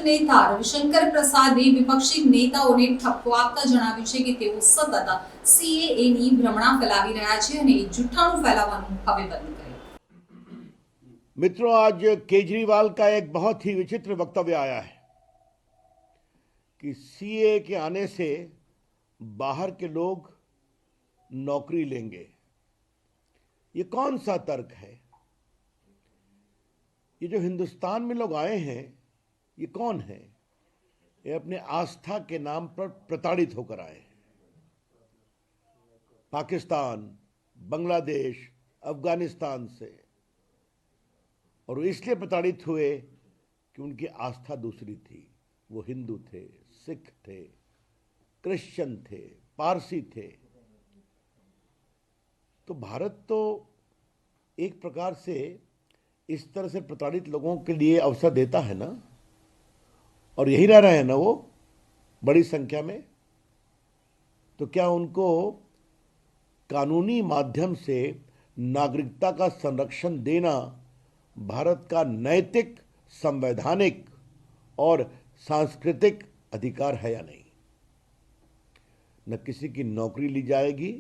નેતા રવિશંકર પ્રસાદે વિપક્ષી નેતાઓને ઠપકો આપતા જણાવ્યું છે કે તેઓ સતત સીએએ ની ભ્રમણા ફેલાવી રહ્યા છે અને જૂઠાણું ફેલાવવાનું હવે બંધ કરે। मित्रों, आज केजरीवाल का एक बहुत ही विचित्र वक्तव्य आया है कि सीए के आने से बाहर के लोग नौकरी लेंगे। ये कौन सा तर्क है? ये जो हिंदुस्तान में लोग आए हैं, ये कौन है? ये अपने आस्था के नाम पर प्रताड़ित होकर आए हैं। पाकिस्तान, बांग्लादेश, अफगानिस्तान से, और इसलिए प्रताड़ित हुए कि उनकी आस्था दूसरी थी। वो हिंदू थे, सिख थे, क्रिश्चियन थे, पारसी थे। तो भारत तो एक प्रकार से इस तरह से प्रताड़ित लोगों के लिए अवसर देता है ना, और यही रह रहे हैं ना वो बड़ी संख्या में। तो क्या उनको कानूनी माध्यम से नागरिकता का संरक्षण देना भारत का नैतिक, संवैधानिक और सांस्कृतिक अधिकार है या नहीं? न किसी की नौकरी ली जाएगी,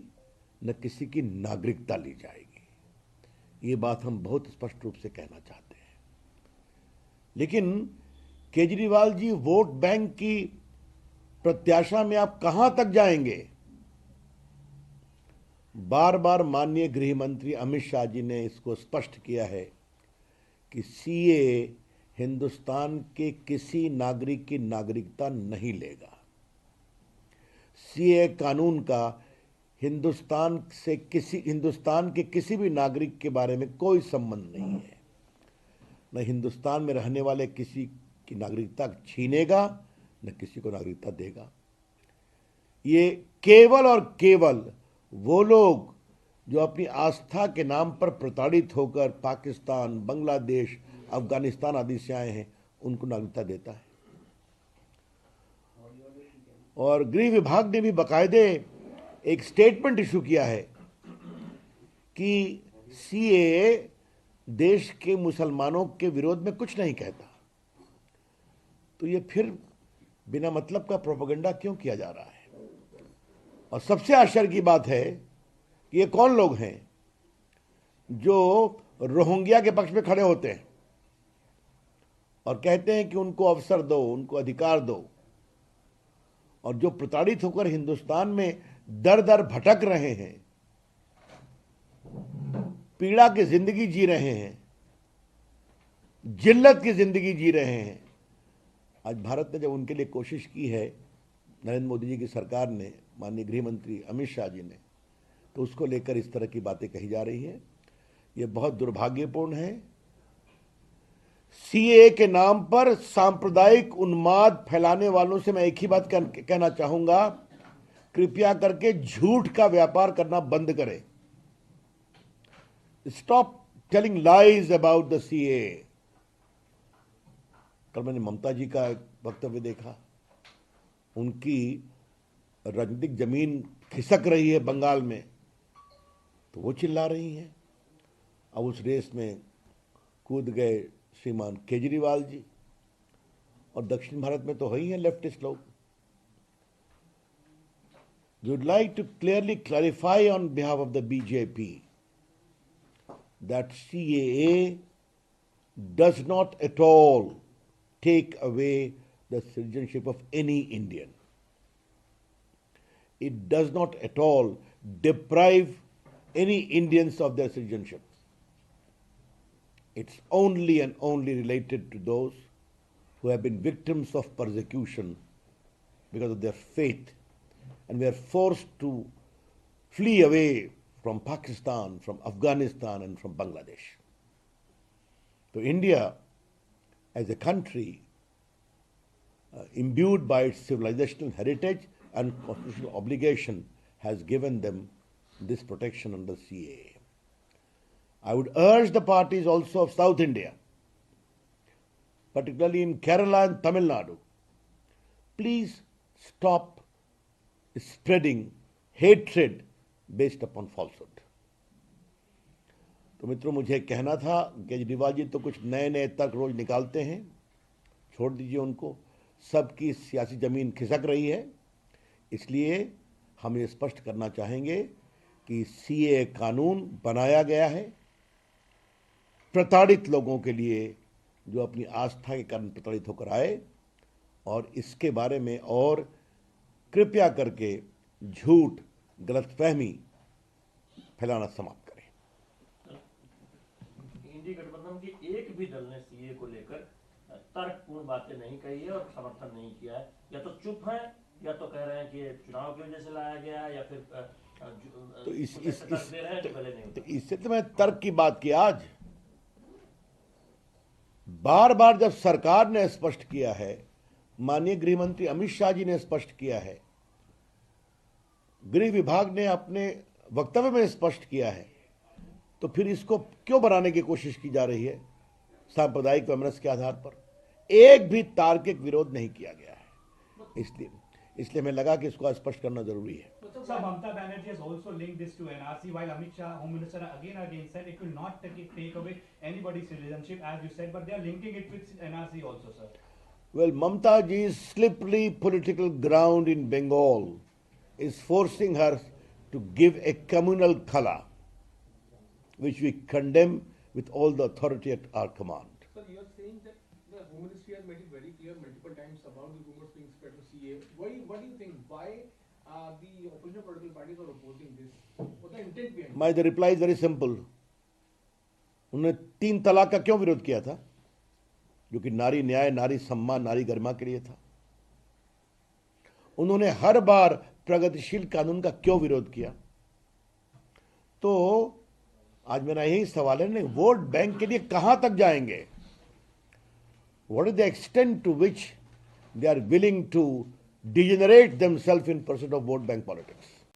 न किसी की नागरिकता ली जाएगी। ये बात हम बहुत स्पष्ट रूप से कहना चाहते हैं। लेकिन केजरीवाल जी, वोट बैंक की प्रत्याशा में आप कहां तक जाएंगे? बार बार माननीय गृह मंत्री अमित शाह जी ने इसको स्पष्ट किया है कि सीए हिंदुस्तान के किसी नागरिक की नागरिकता नहीं लेगा। सीए कानून का हिंदुस्तान के किसी भी नागरिक के बारे में कोई संबंध नहीं है। न हिंदुस्तान में रहने वाले किसी की नागरिकता छीनेगा, न किसी को नागरिकता देगा। ये केवल और केवल वो लोग जो अपनी आस्था के नाम पर प्रताड़ित होकर पाकिस्तान, बांग्लादेश, अफगानिस्तान आदि से आए हैं, उनको नागरिकता देता है। और गृह विभाग ने भी बाकायदे एक स्टेटमेंट इशू किया है कि सीए देश के मुसलमानों के विरोध में कुछ नहीं कहता। तो ये फिर बिना मतलब का प्रोपेगेंडा क्यों किया जा रहा है? और सबसे आश्चर्य की बात है कि ये कौन लोग हैं जो रोहिंग्या के पक्ष में खड़े होते हैं और कहते हैं कि उनको अवसर दो, उनको अधिकार दो, और जो प्रताड़ित होकर हिंदुस्तान में दर दर भटक रहे हैं, पीड़ा की जिंदगी जी रहे हैं, जिल्लत की जिंदगी जी रहे हैं। आज भारत ने जब उनके लिए कोशिश की है, नरेंद्र मोदी जी की सरकार ने, माननीय गृह मंत्री अमित शाह जी ने, तो उसको लेकर इस तरह की बातें कही जा रही हैं। ये बहुत दुर्भाग्यपूर्ण है। सीए के नाम पर सांप्रदायिक उन्माद फैलाने वालों से मैं एक ही बात कहना चाहूंगा, कृपया करके झूठ का व्यापार करना बंद करें। Stop telling lies about the CA. कल मैंने ममता जी का एक वक्तव्य देखा। उनकी राजनीतिक जमीन खिसक रही है बंगाल में, तो वो चिल्ला रही हैं। अब उस रेस में कूद गए श्रीमान केजरीवाल जी, और दक्षिण भारत में तो है ही हैं लेफ्टिस्ट लोग। We would like to clearly clarify on behalf of the BJP that CAA does not at all take away the citizenship of any Indian. It does not at all deprive any Indians of their citizenship. It's only and only related to those who have been victims of persecution because of their faith and were forced to flee away from Pakistan, from Afghanistan, and from Bangladesh. So India, as a country imbued by its civilizational heritage and constitutional obligation, has given them this protection under CAA. I would urge the parties also of South India, particularly in Kerala and Tamil Nadu, please stop spreading hatred based upon falsehood. तो मित्रों, मुझे कहना था, केजरीवाल जी तो कुछ नए नए तर्क रोज निकालते हैं, छोड़ दीजिए उनको। सबकी सियासी ज़मीन खिसक रही है, इसलिए हम ये स्पष्ट करना चाहेंगे कि सीए कानून बनाया गया है प्रताड़ित लोगों के लिए, जो अपनी आस्था के कारण प्रताड़ित होकर आए, और इसके बारे में और कृपया करके झूठ, गलतफहमी फैलाना समाप्त करें। इंडी गठबंधन के एक भी दल ने सीए को लेकर तर्कपूर्ण बातें नहीं कही है और समर्थन नहीं किया है, या तो चुप है या तो कह रहे हैं कि चुनाव की वजह से लाया गया है, या फिर तो दे रहे हैं जो पहले नहीं। तो इससे तो मैं तर्क की बात की। आज बार बार जब सरकार ने स्पष्ट किया है, माननीय गृह मंत्री अमित शाह जी ने स्पष्ट किया है, गृह विभाग ने अपने वक्तव्य में स्पष्ट किया है, तो फिर इसको क्यों बनाने की कोशिश की जा रही है? सांप्रदायिक वैमनस्य के आधार पर एक भी तार्किक विरोध नहीं किया गया है। इसलिए हमें लगा कि इसको स्पष्ट करना जरूरी है। Sir, Mamata Banerjee has also linked this to NRC, while Amit Shah, Home Minister, again said it will not take away anybody's citizenship, as you said, but they are linking it with NRC also, sir. Well, Mamata ji's slippery political ground in Bengal is forcing her to give a communal khala, which we condemn with all the authority at our command. Sir, you are saying that the Home Ministry has made it very clear multiple times about the rumors being spread to CA. What do you think? Why the opposition political parties are opposing this? What the intent behind it? My the reply is very simple. उन्होंने 3 तलाक का क्यों विरोध किया था? जो कि नारी न्याय, नारी सम्मान, नारी गरिमा के लिए था। उन्होंने हर बार प्रगतिशील कानून का क्यों विरोध किया? तो आज मेरा यही सवाल है, वोट बैंक के लिए कहां तक जाएंगे? What is the extent to which they are willing to degenerate themselves in pursuit of vote bank politics?